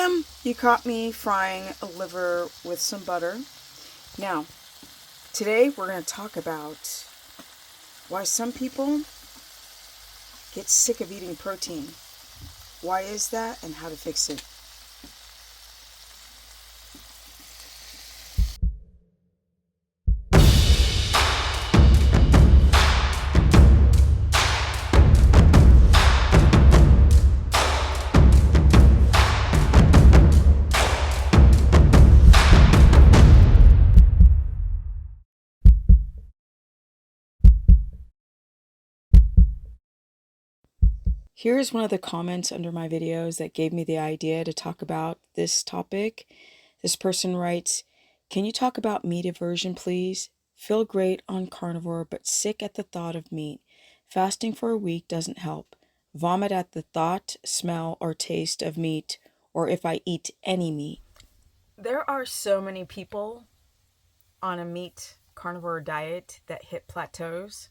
Bam! You caught me frying a liver with some butter. Now, today we're going to talk about why some people get sick of eating protein. Why is that and how to fix it. Here's one of the comments under my videos that gave me the idea to talk about this topic. This person writes, "Can you talk about meat aversion, please? Feel great on carnivore, but sick at the thought of meat. Fasting for a week doesn't help. Vomit at the thought, smell, or taste of meat, or if I eat any meat." There are so many people on a meat carnivore diet that hit plateaus.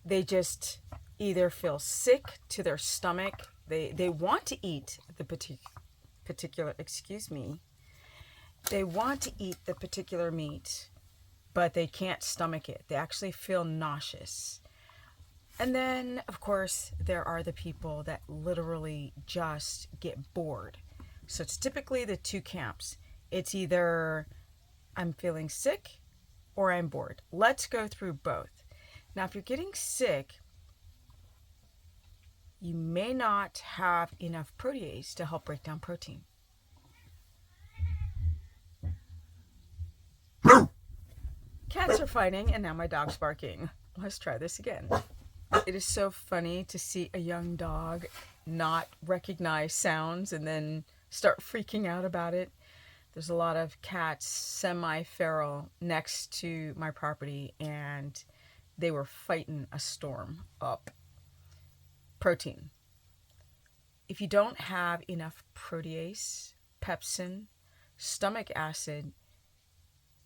They just either feel sick to their stomach. They want to eat the particular, they want to eat the particular meat, but they can't stomach it. They actually feel nauseous. And then, of course, there are the people that literally just get bored. So it's typically the two camps. It's either I'm feeling sick or I'm bored. Let's go through both. Now, if you're getting sick, you may not have enough protease to help break down protein. Cats are fighting, and now my dog's barking. Let's try this again. It is so funny to see a young dog not recognize sounds and then start freaking out about it. There's a lot of cats, semi-feral, next to my property, and they were fighting a storm up. Protein. If you don't have enough protease, pepsin, stomach acid,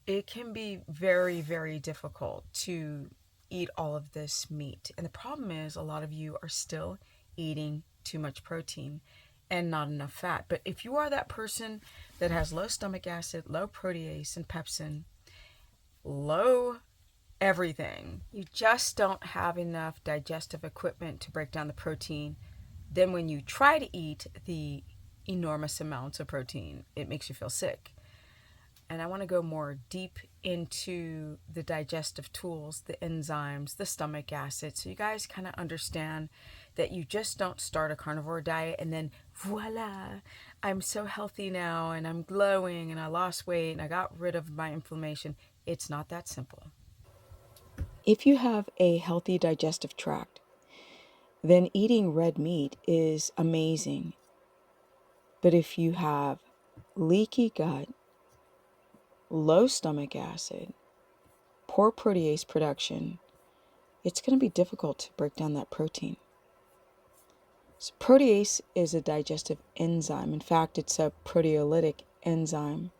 it can be very, very difficult to eat all of this meat. And the problem is a lot of you are still eating too much protein and not enough fat. But if you are that person that has low stomach acid, low protease and pepsin, low everything, you just don't have enough digestive equipment to break down the protein, then when you try to eat the enormous amounts of protein, it makes you feel sick. And I want to go more deep into the digestive tools, the enzymes, the stomach acid, so you guys kind of understand that you just don't start a carnivore diet and then voila, I'm so healthy now and I'm glowing and I lost weight and I got rid of my inflammation. It's not that simple. If you have a healthy digestive tract, then eating red meat is amazing. But if you have leaky gut, low stomach acid, poor protease production, it's going to be difficult to break down that protein. So protease is a digestive enzyme. In fact, it's a proteolytic enzyme.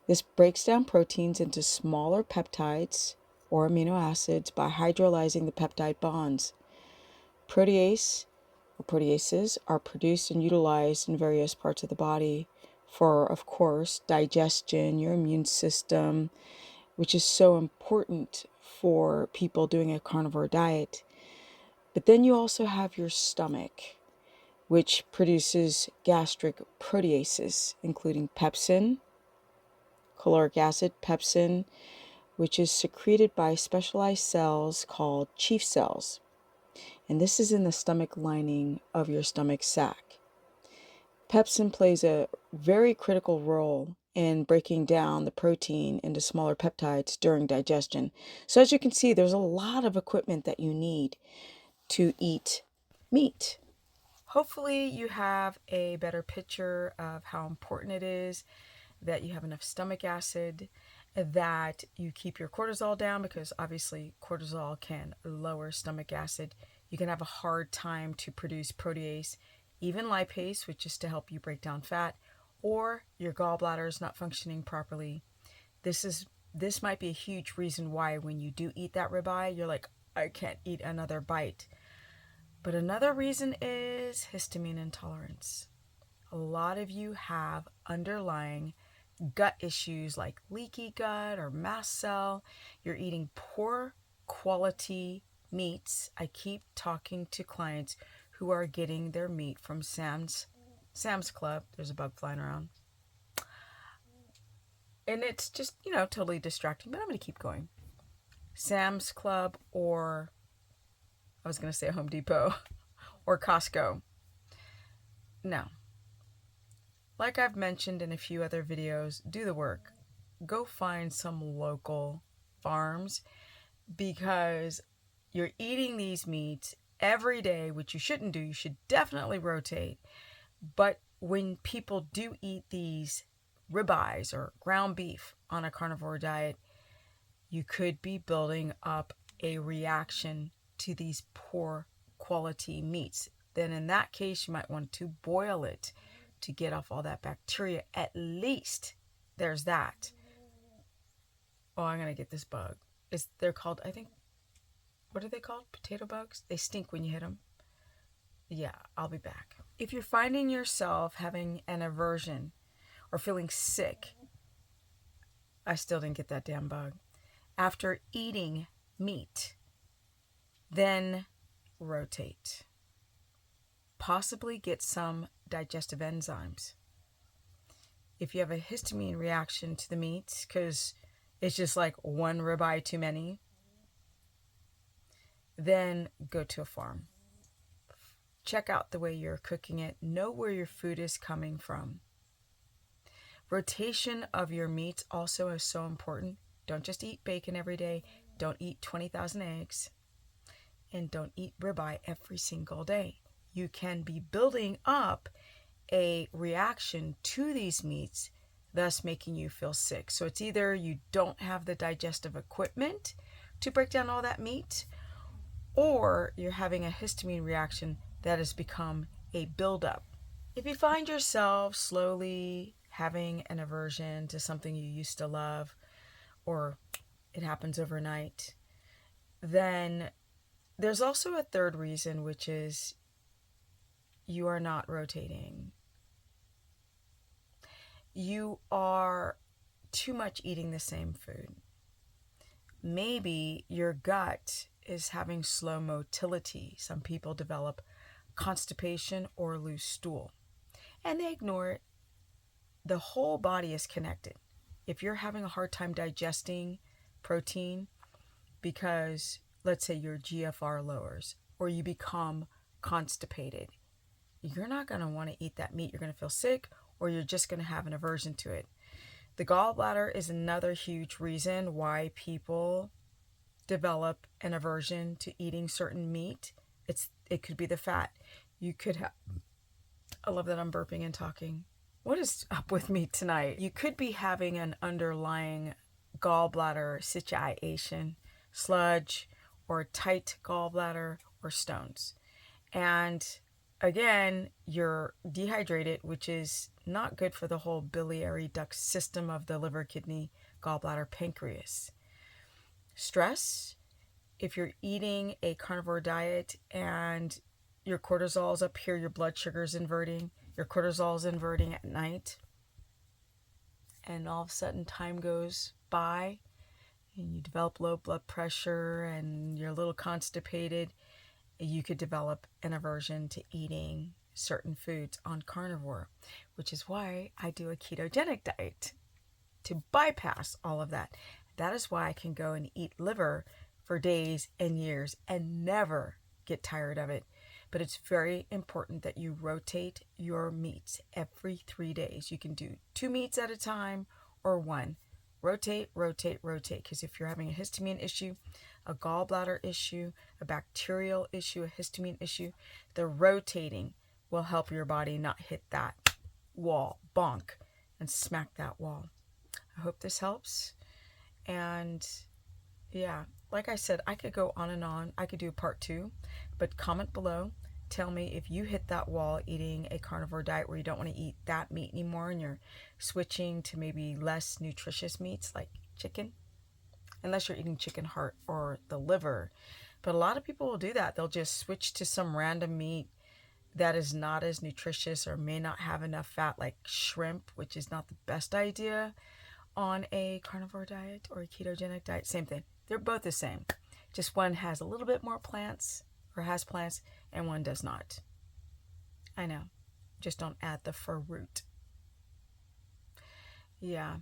This breaks down proteins into smaller peptides or amino acids by hydrolyzing the peptide bonds. Protease or proteases are produced and utilized in various parts of the body for, of course, digestion, your immune system, which is so important for people doing a carnivore diet. But then you also have your stomach, which produces gastric proteases, including pepsin, caloric acid, pepsin, which is secreted by specialized cells called chief cells. And this is in the stomach lining of your stomach sac. Pepsin plays a very critical role in breaking down the protein into smaller peptides during digestion. So as you can see, there's a lot of equipment that you need to eat meat. Hopefully you have a better picture of how important it is that you have enough stomach acid, that you keep your cortisol down, because obviously cortisol can lower stomach acid. You can have a hard time to produce protease, even lipase, which is to help you break down fat, or your gallbladder is not functioning properly. This might be a huge reason why when you do eat that ribeye, you're like, I can't eat another bite. But another reason is histamine intolerance. A lot of you have underlying gut issues like leaky gut or mast cell. You're eating poor quality meats. I keep talking to clients who are getting their meat from Sam's Club. There's a bug flying around. And it's just, totally distracting, but I'm going to keep going. Sam's Club, or I was going to say Home Depot or Costco. Now, like I've mentioned in a few other videos, do the work. Go find some local farms, because you're eating these meats every day, which you shouldn't do. You should definitely rotate. But when people do eat these ribeyes or ground beef on a carnivore diet, you could be building up a reaction to these poor quality meats. Then in that case, you might want to boil it to get off all that bacteria. At least there's that. Oh, I'm going to get this bug. They're called, I think, what are they called? Potato bugs? They stink when you hit them. Yeah, I'll be back. If you're finding yourself having an aversion or feeling sick, I still didn't get that damn bug, after eating meat, then rotate. Possibly get some digestive enzymes. If you have a histamine reaction to the meat, because it's just like one ribeye too many, then go to a farm. Check out the way you're cooking it. Know where your food is coming from. Rotation of your meats also is so important. Don't just eat bacon every day. Don't eat 20,000 eggs. And don't eat ribeye every single day. You can be building up a reaction to these meats, thus making you feel sick. So it's either you don't have the digestive equipment to break down all that meat, or you're having a histamine reaction that has become a buildup. If you find yourself slowly having an aversion to something you used to love, or it happens overnight, then there's also a third reason, which is you are not rotating. You are too much eating the same food. Maybe your gut is having slow motility. Some people develop constipation or loose stool, and they ignore it. The whole body is connected. If you're having a hard time digesting protein because, let's say, your GFR lowers or you become constipated, you're not going to want to eat that meat. You're going to feel sick, or you're just going to have an aversion to it. The gallbladder is another huge reason why people develop an aversion to eating certain meat. It could be the fat. You could have, I love that I'm burping and talking. What is up with me tonight? You could be having an underlying gallbladder situation, sludge, or tight gallbladder, or stones. And again, you're dehydrated, which is not good for the whole biliary duct system of the liver, kidney, gallbladder, pancreas. Stress, if you're eating a carnivore diet and your cortisol's up here, your blood sugar's inverting, your cortisol's inverting at night, and all of a sudden time goes by and you develop low blood pressure and you're a little constipated, you could develop an aversion to eating certain foods on carnivore, which is why I do a ketogenic diet, to bypass all of that. That is why I can go and eat liver for days and years and never get tired of it. But it's very important that you rotate your meats every 3 days. You can do 2 meats at a time or 1. Rotate, rotate, rotate. Because if you're having a histamine issue, a gallbladder issue, a bacterial issue, a histamine issue, the rotating will help your body not hit that wall, bonk, and smack that wall. I hope this helps. And yeah, like I said, I could go on and on. I could do part 2, but comment below. Tell me if you hit that wall eating a carnivore diet where you don't want to eat that meat anymore and you're switching to maybe less nutritious meats like chicken, unless you're eating chicken heart or the liver. But a lot of people will do that. They'll just switch to some random meat that is not as nutritious or may not have enough fat, like shrimp, which is not the best idea on a carnivore diet or a ketogenic diet. Same thing. They're both the same. Just one has a little bit more plants or has plants and one does not. I know. Just don't add the fruit. Yeah.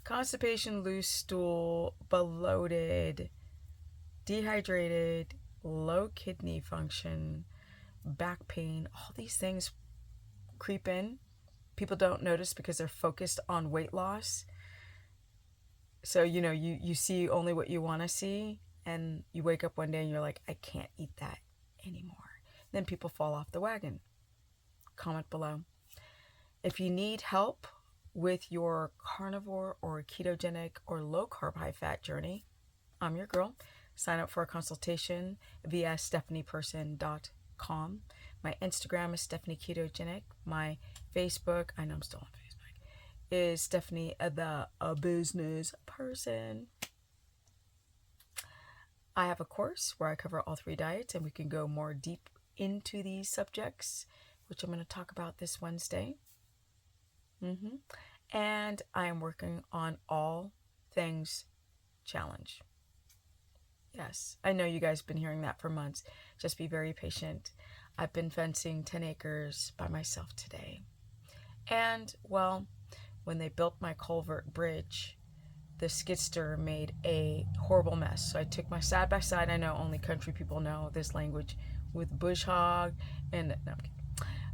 Constipation, loose stool, bloated, dehydrated, low kidney function, back pain, all these things creep in. People don't notice because they're focused on weight loss. So, you see only what you want to see, and you wake up one day and you're like, I can't eat that anymore. Then people fall off the wagon. Comment below. If you need help with your carnivore or ketogenic or low carb, high fat journey, I'm your girl. Sign up for a consultation via stephanieperson.com. My Instagram is Stephanie Ketogenic. My Facebook, I know I'm still on Facebook, is Stephanie the Business Person. I have a course where I cover all 3 diets, and we can go more deep into these subjects, which I'm going to talk about this Wednesday. And I am working on all things challenge. Yes, I know you guys have been hearing that for months. Just be very patient. I've been fencing 10 acres by myself today. And, well, when they built my culvert bridge, the skidster made a horrible mess. So I took my side-by-side. I know only country people know this language with bush hog. And, no, I'm kidding.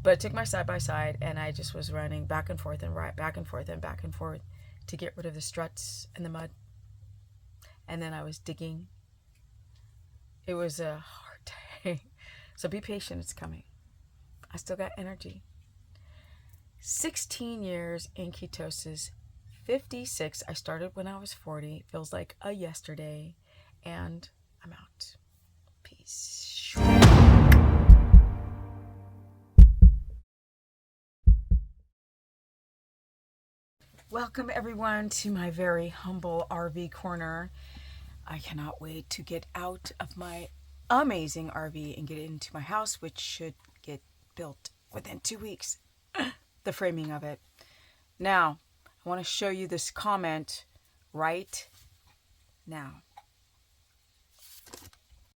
But I took my side-by-side and I just was running back and forth and right back and forth and back and forth to get rid of the struts and the mud. And then I was digging. It was a hard day. So be patient, it's coming. I still got energy. 16 years in ketosis, 56. I started when I was 40. Feels like a yesterday. And I'm out. Peace. Welcome everyone to my very humble RV corner. I cannot wait to get out of my amazing RV and get into my house, which should get built within 2 weeks. The framing of it. Now, I want to show you this comment right now.